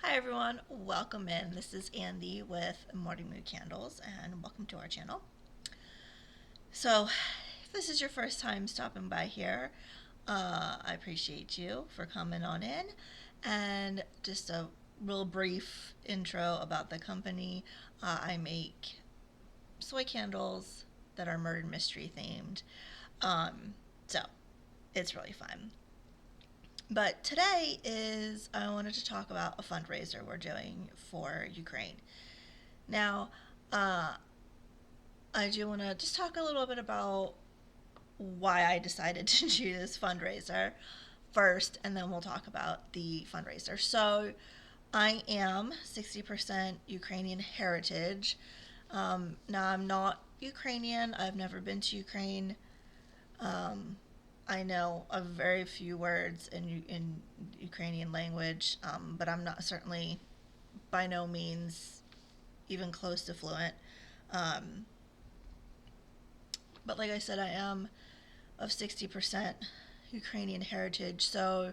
Hi everyone, welcome in. This is Andy with Mourning Candles, and welcome to our channel. So, if this is your first time stopping by here, I appreciate you for coming on in. And just a real brief intro about the company. I make soy candles that are murder mystery themed. So, it's really fun. But today I wanted to talk about a fundraiser we're doing for Ukraine. Now, uh, I do want to just talk a little bit about why I decided to do this fundraiser first, and then we'll talk about the fundraiser. So, I am 60% Ukrainian heritage. Now, I'm not Ukrainian, I've never been to Ukraine. Um, I know a very few words in Ukrainian language, but I'm not certainly by no means even close to fluent. Um, but like I said, I am of 60% Ukrainian heritage, so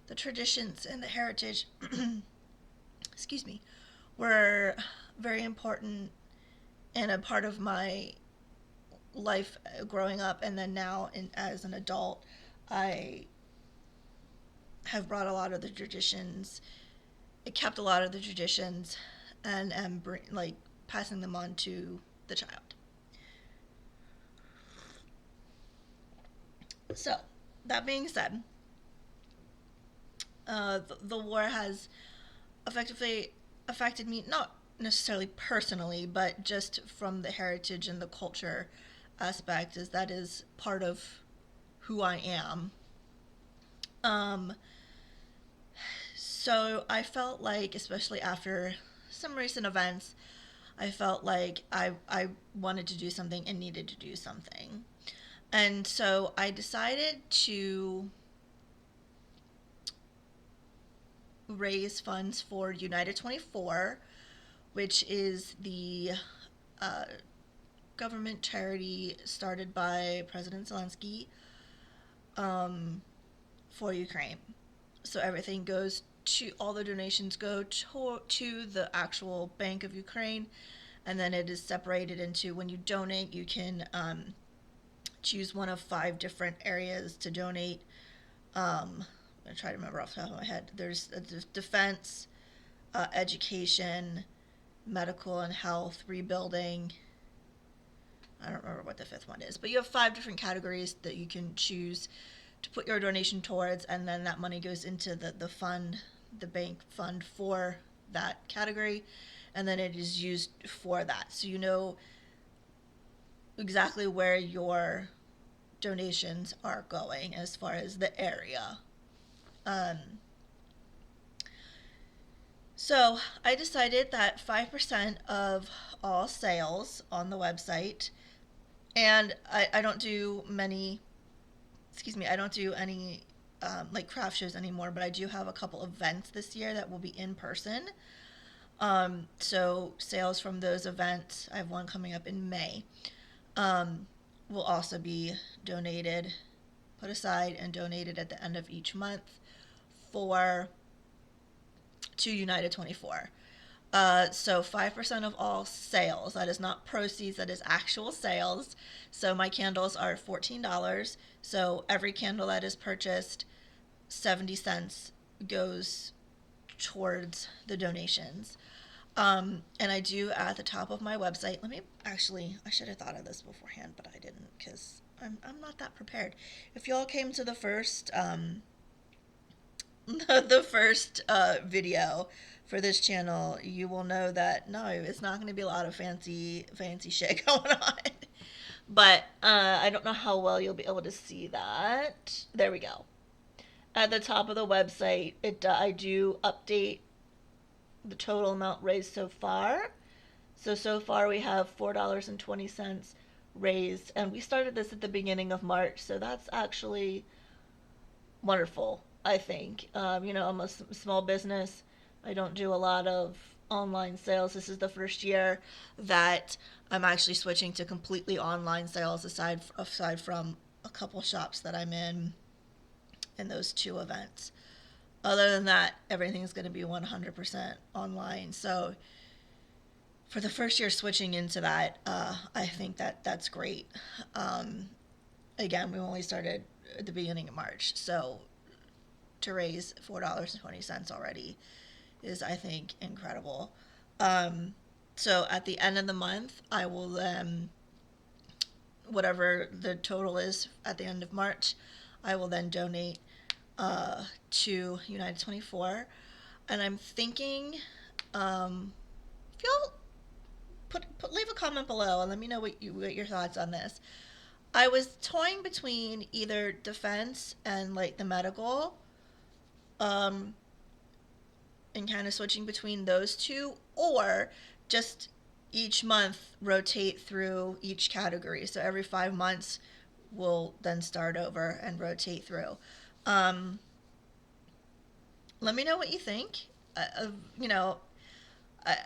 the traditions and the heritage, excuse me, were very important and a part of my life growing up, and then now as an adult, I have brought a lot of the traditions, it kept a lot of the traditions, and am like passing them on to the child. So, that being said, the war has effectively affected me, not necessarily personally, but just from the heritage and the culture aspect, as that is part of who I am. Um, so I felt like, especially after some recent events, I felt like I wanted to do something and needed to do something. And so I decided to raise funds for United 24, which is the uh, government charity started by President Zelensky for Ukraine. So everything goes to, all the donations go to the actual Bank of Ukraine, and then it is separated into, when you donate, you can choose one of 5 different areas to donate. I try to remember off the top of my head. There's defense, education, medical and health, rebuilding. I don't remember what the 5th one is, but you have 5 different categories that you can choose to put your donation towards, and then that money goes into the fund, the bank fund for that category, and then it is used for that. So you know exactly where your donations are going as far as the area. Um, so I decided that 5% of all sales on the website, and I don't do many, excuse me, I don't do any like craft shows anymore, but I do have a couple events this year that will be in person. So sales from those events, I have one coming up in May, um, will also be donated, put aside and donated at the end of each month for to United 24. So 5% of all sales, that is not proceeds, that is actual sales. So my candles are $14. So every candle that is purchased, 70 cents goes towards the donations. And I do at the top of my website. Let me actually, I should have thought of this beforehand, but I didn't because I'm not that prepared. If y'all came to the first the first video for this channel, you will know that no, it's not going to be a lot of fancy shit going on. But I don't know how well you'll be able to see that. There we go. At the top of the website, I do update the total amount raised so far. So far we have $4.20 raised, and we started this at the beginning of March, so that's actually wonderful, I think. I'm a small business. I don't do a lot of online sales. This is the first year that I'm actually switching to completely online sales, aside from a couple shops that I'm in those 2 events. Other than that, everything's going to be 100% online. So for the first year switching into that, I think that that's great. Um, Again, we only started at the beginning of March, so to raise $4.20 already is, I think, incredible. Um, so at the end of the month, I will whatever the total is at the end of March, I will then donate to United 24. And I'm thinking, if you'll leave a comment below and let me know what your thoughts on this. I was toying between either defense and like the medical, um, and kind of switching between those two, or just each month rotate through each category. So every 5 months, we'll then start over and rotate through. Um, Let me know what you think. You know, I,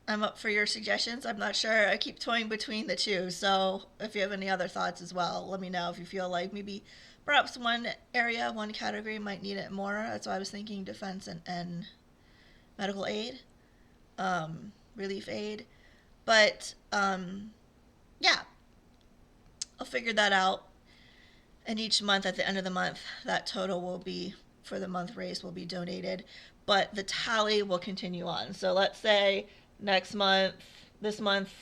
I'm up for your suggestions. I'm not sure. I keep toying between the two. So if you have any other thoughts as well, let me know if you feel like maybe perhaps one area, one category might need it more. That's why I was thinking defense and medical aid, relief aid. But yeah, I'll figure that out. And each month, at the end of the month, that total will be, for the month raised, will be donated. But the tally will continue on. So let's say next month, this month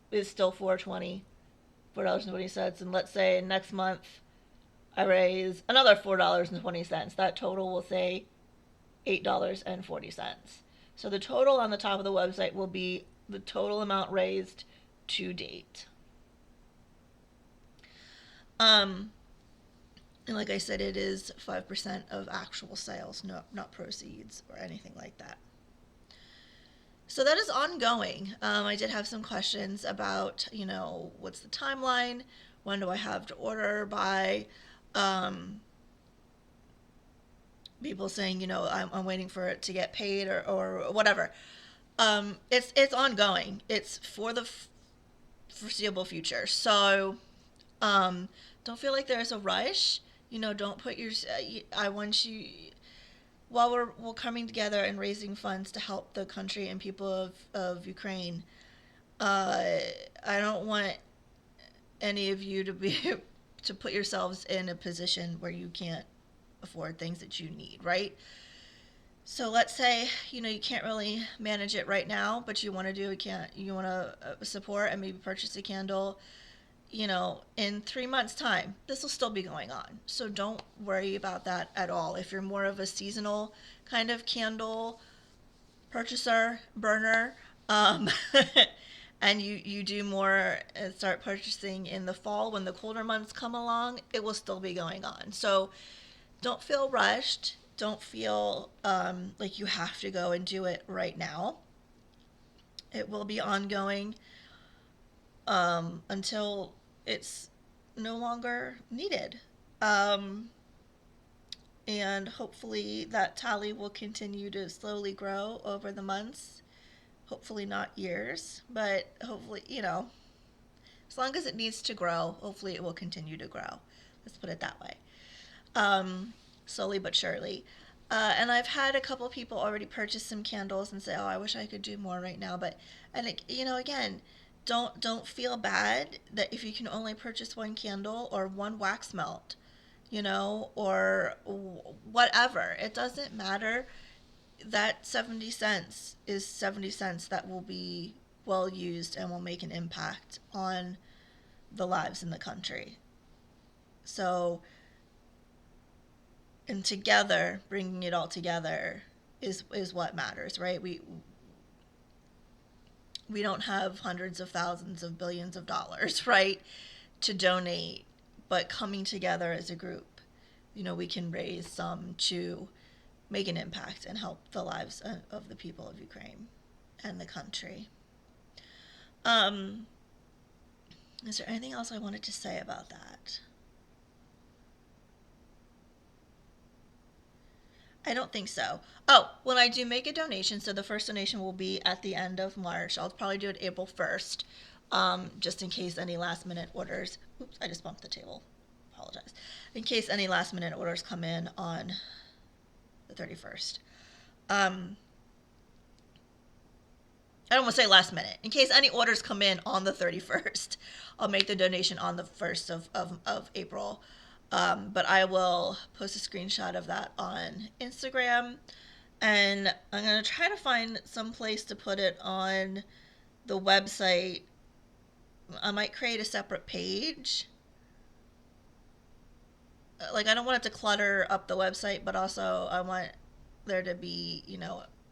is still 420, $4.20. And let's say next month I raise another $4.20. That total will say $8.40. So the total on the top of the website will be the total amount raised to date. And like I said, it is 5% of actual sales, not proceeds or anything like that. So that is ongoing. I did have some questions about, what's the timeline? When do I have to order by? People saying, I'm waiting for it to get paid or whatever. It's ongoing. It's for the foreseeable future. So don't feel like there's a rush. Don't put your. I want you. While we're coming together and raising funds to help the country and people of Ukraine, I don't want any of you to be to put yourselves in a position where you can't afford things that you need, right? So let's say you can't really manage it right now, but you want to you want to support and maybe purchase a candle. In 3 months' time, this will still be going on. So don't worry about that at all. If you're more of a seasonal kind of candle purchaser, burner, and you do more start purchasing in the fall when the colder months come along, it will still be going on. So don't feel rushed. Don't feel like you have to go and do it right now. It will be ongoing until it's no longer needed. And hopefully that tally will continue to slowly grow over the months. Hopefully not years, but hopefully, as long as it needs to grow, hopefully it will continue to grow. Let's put it that way. Slowly but surely. And I've had a couple of people already purchase some candles and say, "Oh, I wish I could do more right now." But again, don't feel bad that if you can only purchase one candle or one wax melt, or whatever. It doesn't matter. That 70 cents is 70 cents that will be well used and will make an impact on the lives in the country. So, and together, bringing it all together is what matters, right? We don't have hundreds of thousands of billions of dollars, right, to donate, but coming together as a group, we can raise some to make an impact and help the lives of the people of Ukraine and the country. Is there anything else I wanted to say about that? I don't think so. Oh, when I do make a donation, so the first donation will be at the end of March. I'll probably do it April 1st, just in case any last minute orders. Oops, I just bumped the table. Apologize. In case any last minute orders come in on the 31st. I don't want to say last minute. In case any orders come in on the 31st, I'll make the donation on the 1st of April. But I will post a screenshot of that on Instagram. And I'm going to try to find some place to put it on the website. I might create a separate page. Like, I don't want it to clutter up the website, but also I want there to be,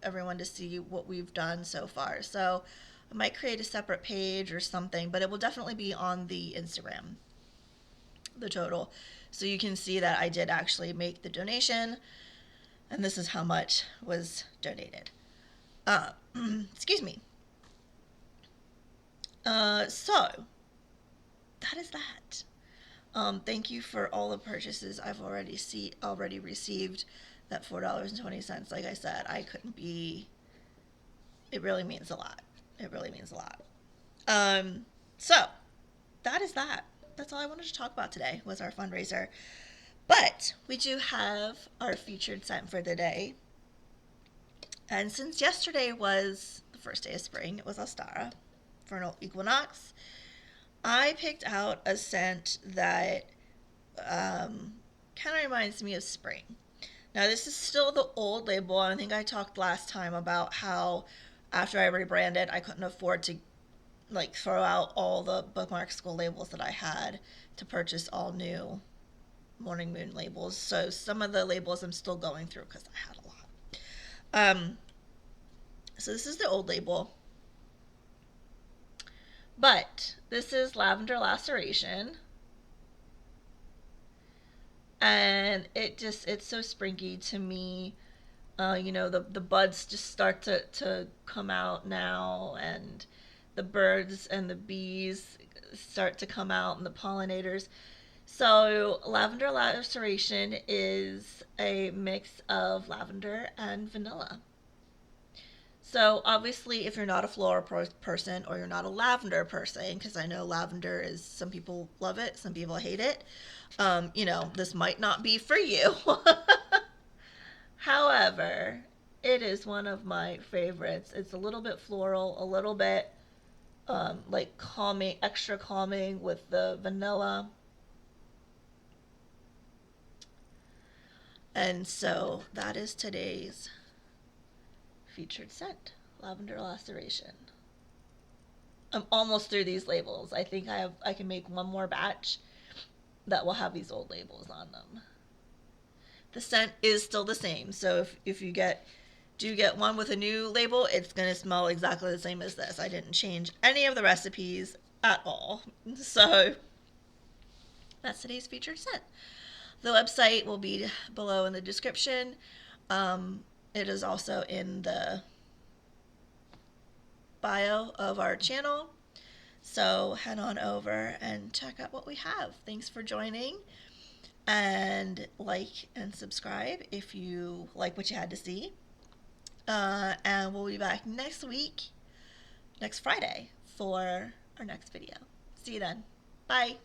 everyone to see what we've done so far. So I might create a separate page or something, but it will definitely be on the Instagram, the total. So you can see that I did actually make the donation, and this is how much was donated. Excuse me. So that is that. Thank you for all the purchases I've already received. That $4.20, like I said, I couldn't be. It really means a lot. It really means a lot. So that is that. That's all I wanted to talk about today was our fundraiser. But we do have our featured scent for the day. And since yesterday was the first day of spring, it was Ostara, Vernal Equinox, I picked out a scent that kind of reminds me of spring. Now, this is still the old label. I think I talked last time about how after I rebranded, I couldn't afford to throw out all the Bookmark School labels that I had to purchase all new Mourning Moon labels. So some of the labels I'm still going through because I had a lot. So this is the old label. But this is Lavender Laceration. And it's so springy to me. The buds just start to come out now, and the birds and the bees start to come out, and the pollinators. So Lavender Laceration is a mix of lavender and vanilla. So obviously, if you're not a floral person or you're not a lavender person, because I know lavender is, some people love it, some people hate it, this might not be for you. However, it is one of my favorites. It's a little bit floral, a little bit calming, extra calming with the vanilla. And so that is today's featured scent, Lavender Laceration. I'm almost through these labels. I think I can make one more batch that will have these old labels on them. The scent is still the same, so if you do get one with a new label, it's going to smell exactly the same as this. I didn't change any of the recipes at all. So that's today's featured scent. The website will be below in the description. It is also in the bio of our channel. So head on over and check out what we have. Thanks for joining. And like and subscribe if you like what you had to see. And we'll be back next Friday, for our next video. See you then. Bye.